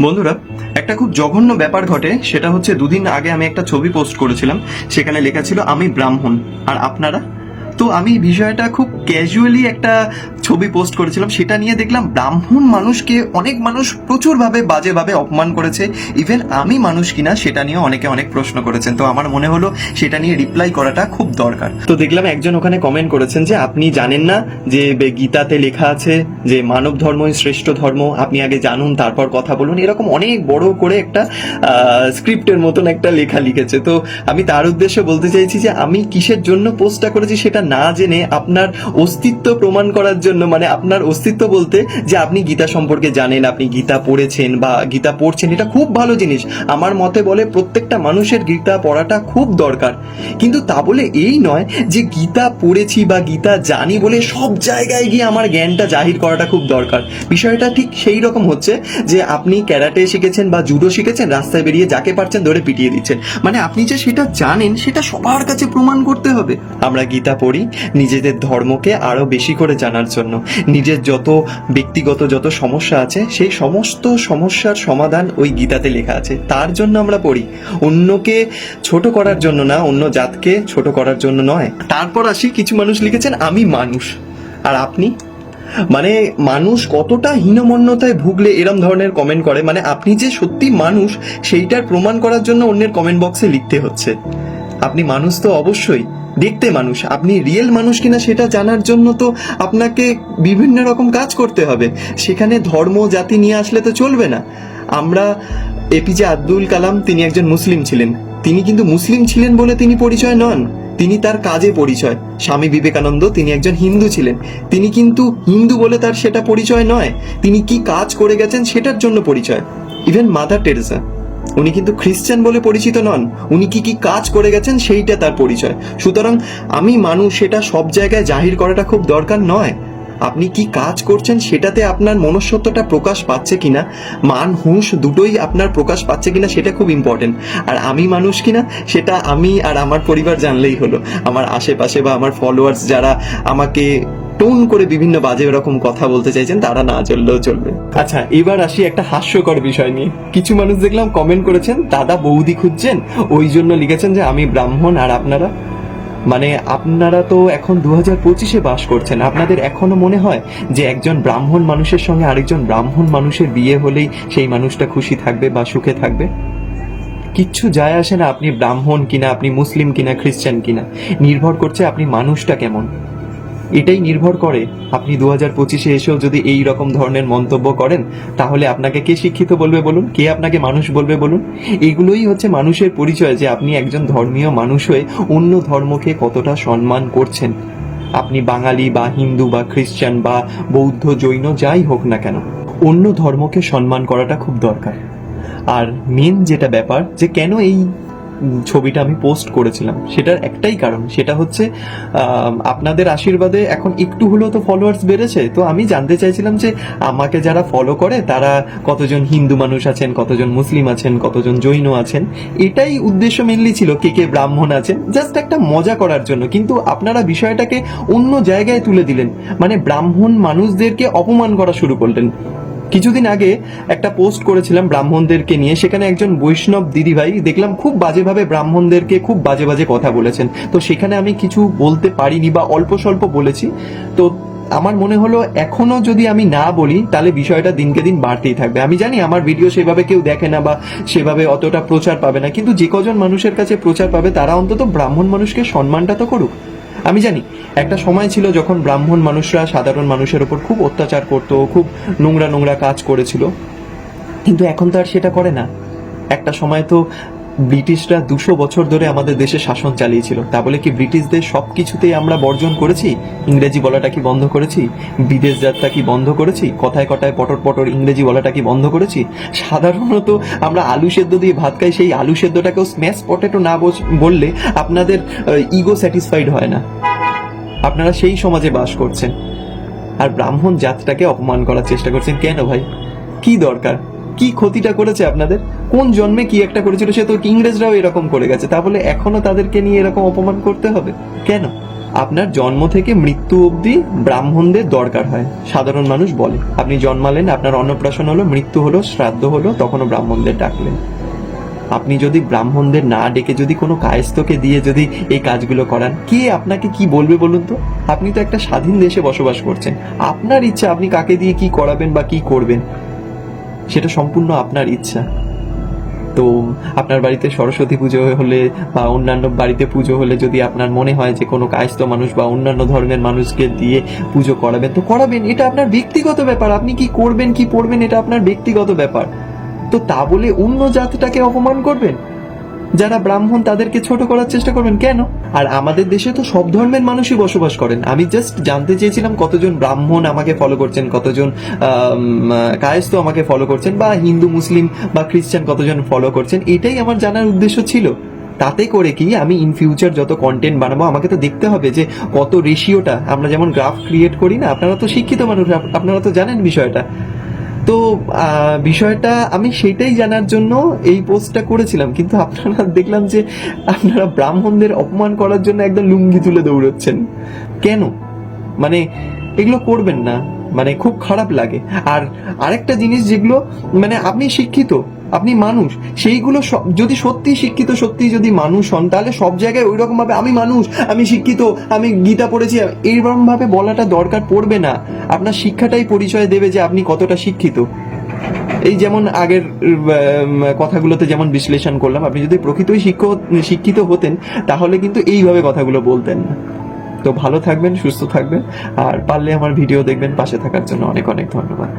বন্ধুরা, একটা খুব জঘন্য ব্যাপার ঘটে। সেটা হচ্ছে, দুদিন আগে আমি একটা ছবি পোস্ট করেছিলাম, সেখানে লেখা ছিল আমি ব্রাহ্মণ আর আপনারা। তো আমি বিষয়টা খুব ক্যাজুয়ালি একটা ছবি পোস্ট করেছিলাম, সেটা নিয়ে দেখলাম ব্রাহ্মণ মানুষকে অনেক মানুষ প্রচুরভাবে বাজেভাবে অপমান করেছে। ইভেন আমি মানুষ কিনা সেটা নিয়ে অনেকে অনেক প্রশ্ন করেছেন। তো আমার মনে হলো সেটা নিয়ে রিপ্লাই করাটা খুব দরকার। তো দেখলাম একজন ওখানে কমেন্ট করেছেন যে আপনি জানেন না যে গীতাতে লেখা আছে যে মানব ধর্মই শ্রেষ্ঠ ধর্ম, আপনি আগে জানুন তারপর কথা বলুন। এরকম অনেক বড় করে একটা স্ক্রিপ্টের মতন একটা লেখা লিখেছে। তো আমি তার উদ্দেশ্যে বলতে চাইছি যে আমি কিসের জন্য পোস্টটা করেছি সেটা না জেনে আপনার অস্তিত্ব প্রমাণ করার জন্য, মানে আপনার অস্তিত্ব বলতে যে আপনি গীতা সম্পর্কে জানেন, আপনি গীতা পড়েছেন বা গীতা পড়ছেন, এটা খুব ভালো জিনিস। আমার মতে বলে প্রত্যেকটা মানুষের গীতা পড়াটা খুব দরকার। কিন্তু তা বলে এই নয় যে গীতা পড়েছি বা গীতা জানি বলে সব জায়গায় গিয়ে আমার জ্ঞানটা জাহির করাটা খুব দরকার। বিষয়টা ঠিক সেই রকম হচ্ছে যে আপনি ক্যারাটে শিখেছেন বা জুডো শিখেছেন, রাস্তায় বেরিয়ে যাকে পারছেন ধরে পিটিয়ে দিচ্ছেন। মানে আপনি যে সেটা জানেন সেটা সবার কাছে প্রমাণ করতে হবে। আমরা গীতা পড়ি নিজেদের ধর্মকে আরো বেশি করে জানার জন্য, নিজের যত ব্যক্তিগত যত সমস্যা আছে সেই সমস্ত সমস্যার সমাধান ওই গীতাতে লেখা আছে, তার জন্য আমরা পড়ি। অন্যকে ছোট করার জন্য না, অন্য জাতকে ছোট করার জন্য নয়। তারপর আসি, কিছু মানুষ লিখেছেন আমি মানুষ আর আপনি। মানে মানুষ কতটা হীনমন্যতায় ভুগলে এরম ধরনের কমেন্ট করে। মানে আপনি যে সত্যি মানুষ সেইটার প্রমাণ করার জন্য অন্যের কমেন্ট বক্সে লিখতে হচ্ছে। আপনি মানুষ তো অবশ্যই, দেখতে মানুষ, আপনি রিয়েল মানুষ কিনা সেটা জানার জন্য তো আপনাকে বিভিন্ন রকম কাজ করতে হবে। সেখানে ধর্ম জাতি নিয়ে আসলে তো চলবে না। আমরা এপিজে আব্দুল কালাম, তিনি একজন মুসলিম ছিলেন। তিনি কিন্তু মুসলিম ছিলেন বলে তিনি পরিচয় নন, তিনি তার কাজে পরিচয়। স্বামী বিবেকানন্দ, তিনি একজন হিন্দু ছিলেন, তিনি কিন্তু হিন্দু বলে তার সেটা পরিচয় নয়, তিনি কি কাজ করে গেছেন সেটার জন্য পরিচয়। ইভেন মাদার টেরেসা, উনি কিন্তু খ্রিস্টান বলে পরিচিত নন, উনি কি কি কাজ করে গেছেন সেইটা তার পরিচয়। সুতরাং আমি মানুষ সেটা সব জায়গায় জাহির করাটা খুব দরকার নয়। আপনি কি কাজ করছেন সেটাতে আপনার মনুষ্যত্বটা প্রকাশ পাচ্ছে কিনা, মান হুঁশ দুটোই আপনার প্রকাশ পাচ্ছে কিনা সেটা খুব ইম্পর্টেন্ট। আর আমি মানুষ কিনা সেটা আমি আর আমার পরিবার জানলেই হলো। আমার আশেপাশে বা আমার ফলোয়ার্স যারা আমাকে টোন করে বিভিন্ন বাজে এরকম কথা বলতে চাইছেন তারা না চললেও চলবে। আচ্ছা, এবার আসি একটা হাস্যকর বিষয় নিয়ে। কিছু মানুষ দেখলাম কমেন্ট করেছেন দাদা বৌদি খুঁজছেন, ওই জন্য লিখেছেন যে আমি ব্রাহ্মণ আর আপনারা। মানে আপনারা তো এখন 2025-এ বাস করছেন, আপনাদের এখনো মনে হয় যে একজন ব্রাহ্মণ মানুষের সঙ্গে আরেকজন ব্রাহ্মণ মানুষের বিয়ে হলেই সেই মানুষটা খুশি থাকবে বা সুখে থাকবে? কিচ্ছু যায় আসে না আপনি ব্রাহ্মণ কিনা, আপনি মুসলিম কিনা, খ্রিস্টান কিনা। নির্ভর করছে আপনি মানুষটা কেমন, এটাই নির্ভর করে। আপনি 2025-এ এসেও যদি এই রকম ধরনের মন্তব্য করেন তাহলে আপনাকে কে শিক্ষিত বলবে বলুন, কে আপনাকে মানুষ বলবে বলুন? এগুলোই হচ্ছে মানুষের পরিচয়, যে আপনি একজন ধর্মীয় মানুষ হয়ে অন্য ধর্মকে কতটা সম্মান করছেন। আপনি বাঙালি বা হিন্দু বা খ্রিস্টান বা বৌদ্ধ জৈন যাই হোক না কেন, অন্য ধর্মকে সম্মান করাটা খুব দরকার। আর মেন যেটা ব্যাপার, যে কেন এই ছবিটা আমি পোস্ট করেছিলাম সেটার একটাই কারণ, সেটা হচ্ছে আপনাদের আশীর্বাদে এখন একটু হলেও তো ফলোয়ার্স বেড়েছে। তো আমি জানতে চাইছিলাম যে আমাকে যারা ফলো করে তারা কতজন হিন্দু মানুষ আছেন, কতজন মুসলিম আছেন, কতজন জৈন আছেন। এটাই উদ্দেশ্য মেনলি ছিল, কে কে ব্রাহ্মণ আছেন, জাস্ট একটা মজা করার জন্য। কিন্তু আপনারা বিষয়টাকে অন্য জায়গায় তুলে দিলেন, মানে ব্রাহ্মণ মানুষদেরকে অপমান করা শুরু করলেন। কিছুদিন আগে একটা পোস্ট করেছিলাম ব্রাহ্মণদেরকে নিয়ে, সেখানে একজন বৈষ্ণব দিদিভাই দেখলাম খুব বাজেভাবে ব্রাহ্মণদেরকে খুব বাজে বাজে কথা বলেছেন। তো সেখানে আমি কিছু বলতে পারিনি বা অল্প স্বল্প বলেছি। তো আমার মনে হলো এখনো যদি আমি না বলি তাহলে বিষয়টা দিনকে দিন বাড়তেই থাকবে। আমি জানি আমার ভিডিও সেভাবে কেউ দেখে না বা সেভাবে অতটা প্রচার পাবে না, কিন্তু যে কজন মানুষের কাছে প্রচার পাবে তারা অন্তত ব্রাহ্মণ মানুষকে সম্মানটা তো করুক। আমি জানি একটা সময় ছিল যখন ব্রাহ্মণ মানুষরা সাধারণ মানুষের ওপর খুব অত্যাচার করতো, খুব নোংরা নোংরা কাজ করেছিল, কিন্তু এখন তো আর সেটা করে না। একটা সময় তো ব্রিটিশরা 200 বছর ধরে আমাদের দেশে শাসন চালিয়েছিল, তা বলে কি ব্রিটিশদের সব কিছুতেই আমরা বর্জন করেছি? ইংরেজি বলাটা কি বন্ধ করেছি? বিদেশ যাত্রা কি বন্ধ করেছি? কথায় কথায় পটর পটর ইংরেজি বলাটা কি বন্ধ করেছি? সাধারণত আমরা আলু সেদ্ধ দিয়ে ভাত খাই, সেই আলু সেদ্ধটাকেও স্ম্যাশ পটেটো না বললে আপনাদের ইগো স্যাটিসফাইড হয় না। আপনারা সেই সমাজে বাস করছেন আর ব্রাহ্মণ জাতটাকে অপমান করার চেষ্টা করছেন। কেন ভাই? কি দরকার? কি ক্ষতিটা করেছে আপনাদের? কোন জন্মে কি একটা করেছিল? সে তো ইংরেজরাও এরকম করে গেছে, তা বলে এখনো তাদেরকে নিয়ে এরকম অপমান করতে হবে কেন? আপনার জন্ম থেকে মৃত্যু অবধি ব্রাহ্মণদের দরকার হয়, সাধারণ মানুষ বলে। আপনি জন্মালেন, আপনার অন্নপ্রাশন হলো, মৃত্যু হলো, শ্রাদ্ধ হলো, তখনও ব্রাহ্মণদের ডাকলেন। আপনি যদি ব্রাহ্মণদের না ডেকে যদি কোনো কায়স্থকে দিয়ে যদি এই কাজগুলো করান, কে আপনাকে কি বলবে বলুন তো? আপনি তো একটা স্বাধীন দেশে বসবাস করছেন, আপনার ইচ্ছা আপনি কাকে দিয়ে কি করাবেন বা কি করবেন, সেটা সম্পূর্ণ আপনার ইচ্ছা। তো আপনার বাড়িতে সরস্বতী পুজো হলে বা অন্যান্য বাড়িতে পুজো হলে যদি আপনার মনে হয় যে কোনো কায়স্থ মানুষ বা অন্যান্য ধর্মের মানুষকে দিয়ে পুজো করাবেন, তো করাবেন, এটা আপনার ব্যক্তিগত ব্যাপার। আপনি কি করবেন কি পড়বেন এটা আপনার ব্যক্তিগত ব্যাপার। তো তা বলে অন্য জাতটাকে অপমান করবেন, যারা ব্রাহ্মণ তাদেরকে ছোট করার চেষ্টা করবেন কেন? আর আমাদের দেশে তো সব ধর্মের মানুষই বসবাস করেন। আমি জাস্ট জানতে চেয়েছিলাম কতজন ব্রাহ্মণ আমাকে ফলো করছেন, কতজন কায়স্থ আমাকে ফলো করছেন, বা হিন্দু মুসলিম বা খ্রিস্টান কতজন ফলো করছেন, এটাই আমার জানার উদ্দেশ্য ছিল। তাতে করে কি আমি ইন ফিউচার যত কন্টেন্ট বানাবো আমাকে তো দেখতে হবে যে কত রেশিওটা, আমরা যেমন গ্রাফ ক্রিয়েট করি না, আপনারা তো শিক্ষিত মানুষ, আপনারা তো জানেন বিষয়টা। তো বিষয়টা আমি সেটাই জানার জন্য এই পোস্টটা করেছিলাম, কিন্তু আপনারা দেখলাম যে আপনারা ব্রাহ্মণদের অপমান করার জন্য একদম লুঙ্গি তুলে দৌড়চ্ছেন কেন? মানে এগুলো করবেন না, মানে খুব খারাপ লাগে। আর আরেকটা জিনিস, যেগুলো মানে আপনি শিক্ষিত, আপনি মানুষ, সেইগুলো যদি সত্যি শিক্ষিত, সত্যি যদি মানুষ হন, তাহলে সব জায়গায় ওই রকম ভাবে আমি মানুষ, আমি শিক্ষিত, আমি গীতা পড়েছি, এইরকম ভাবে বলাটা দরকার পড়বে না। আপনার শিক্ষাটাই পরিচয় দেবে যে আপনি কতটা শিক্ষিত। এই যেমন আগের কথাগুলোতে যেমন বিশ্লেষণ করলাম, আপনি যদি প্রকৃতই শিক্ষিত হতেন তাহলে কিন্তু এইভাবে কথাগুলো বলতেন না। তো ভালো থাকবেন, সুস্থ থাকবেন, আর পারলে আমার ভিডিও দেখবেন। পাশে থাকার জন্য অনেক অনেক ধন্যবাদ।